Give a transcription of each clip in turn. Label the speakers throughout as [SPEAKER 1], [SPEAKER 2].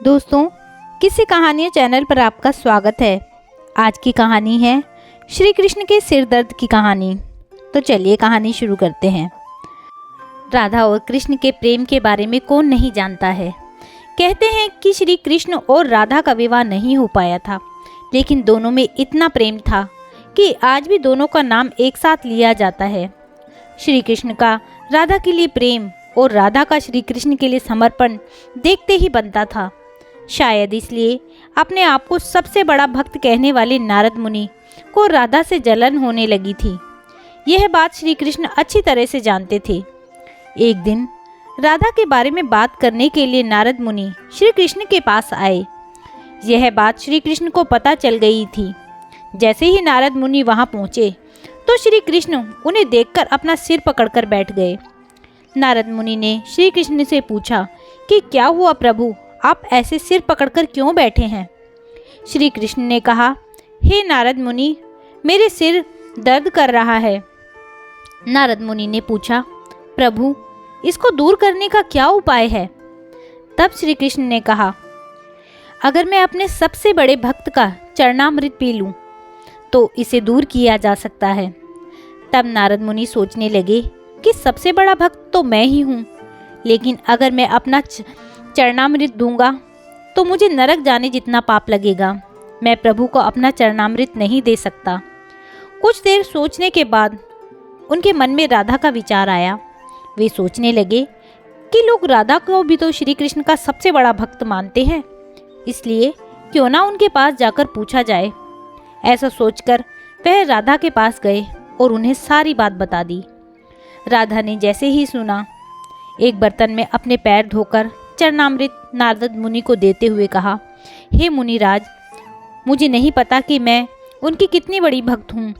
[SPEAKER 1] दोस्तों, किसी कहानियाँ चैनल पर आपका स्वागत है। आज की कहानी है श्री कृष्ण के सिर दर्द की कहानी। तो चलिए कहानी शुरू करते हैं। राधा और कृष्ण के प्रेम के बारे में कौन नहीं जानता है। कहते हैं कि श्री कृष्ण और राधा का विवाह नहीं हो पाया था, लेकिन दोनों में इतना प्रेम था कि आज भी दोनों का नाम एक साथ लिया जाता है। श्री कृष्ण का राधा के लिए प्रेम और राधा का श्री कृष्ण के लिए समर्पण देखते ही बनता था। शायद इसलिए अपने आप को सबसे बड़ा भक्त कहने वाले नारद मुनि को राधा से जलन होने लगी थी। यह बात श्री कृष्ण अच्छी तरह से जानते थे। एक दिन राधा के बारे में बात करने के लिए नारद मुनि श्री कृष्ण के पास आए। यह बात श्री कृष्ण को पता चल गई थी। जैसे ही नारद मुनि वहां पहुंचे तो श्री कृष्ण उन्हें देखकर अपना सिर पकड़कर बैठ गए। नारद मुनि ने श्री कृष्ण से पूछा कि क्या हुआ प्रभु, आप ऐसे सिर पकड़कर क्यों बैठे हैं। श्री कृष्ण ने कहा, हे नारद मुनि, मेरे सिर दर्द कर रहा है। नारद मुनि ने पूछा, प्रभु, इसको दूर करने का क्या उपाय है। तब श्री कृष्ण ने कहा, अगर मैं अपने सबसे बड़े भक्त का चरणामृत पी लूं तो इसे दूर किया जा सकता है। तब नारद मुनि सोचने लगे कि सबसे बड़ा भक्त तो मैं ही हूँ, लेकिन अगर मैं अपना चरणामृत दूंगा तो मुझे नरक जाने जितना पाप लगेगा। मैं प्रभु को अपना चरणामृत नहीं दे सकता। कुछ देर सोचने के बाद उनके मन में राधा का विचार आया। वे सोचने लगे कि लोग राधा को भी तो श्री कृष्ण का सबसे बड़ा भक्त मानते हैं, इसलिए क्यों ना उनके पास जाकर पूछा जाए। ऐसा सोचकर वह राधा के पास गए और उन्हें सारी बात बता दी। राधा ने जैसे ही सुना, एक बर्तन में अपने पैर धोकर चरणामृत नारद मुनि को देते हुए कहा, हे मुनिराज, मुझे नहीं पता कि मैं उनकी कितनी बड़ी भक्त हूँ,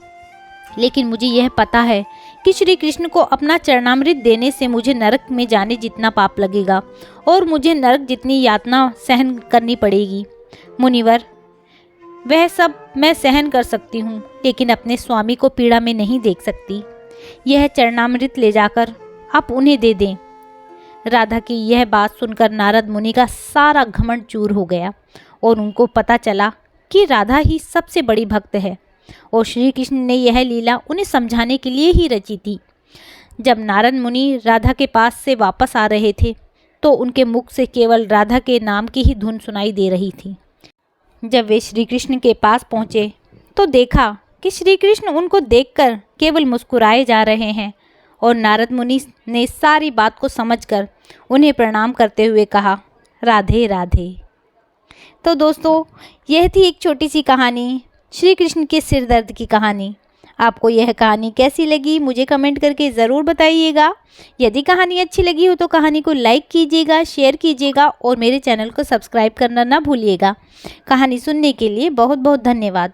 [SPEAKER 1] लेकिन मुझे यह पता है कि श्री कृष्ण को अपना चरणामृत देने से मुझे नरक में जाने जितना पाप लगेगा और मुझे नरक जितनी यातना सहन करनी पड़ेगी। मुनिवर, वह सब मैं सहन कर सकती हूँ, लेकिन अपने स्वामी को पीड़ा में नहीं देख सकती। यह चरणामृत ले जाकर आप उन्हें दे दें। राधा की यह बात सुनकर नारद मुनि का सारा घमंड चूर हो गया और उनको पता चला कि राधा ही सबसे बड़ी भक्त है और श्री कृष्ण ने यह लीला उन्हें समझाने के लिए ही रची थी। जब नारद मुनि राधा के पास से वापस आ रहे थे तो उनके मुख से केवल राधा के नाम की ही धुन सुनाई दे रही थी। जब वे श्री कृष्ण के पास पहुँचे तो देखा कि श्री कृष्ण उनको देखकर केवल मुस्कुराए जा रहे हैं और नारद मुनि ने सारी बात को समझकर उन्हें प्रणाम करते हुए कहा, राधे राधे। तो दोस्तों, यह थी एक छोटी सी कहानी, श्री कृष्ण के सिर दर्द की कहानी। आपको यह कहानी कैसी लगी मुझे कमेंट करके ज़रूर बताइएगा। यदि कहानी अच्छी लगी हो तो कहानी को लाइक कीजिएगा, शेयर कीजिएगा और मेरे चैनल को सब्सक्राइब करना ना भूलिएगा। कहानी सुनने के लिए बहुत बहुत धन्यवाद।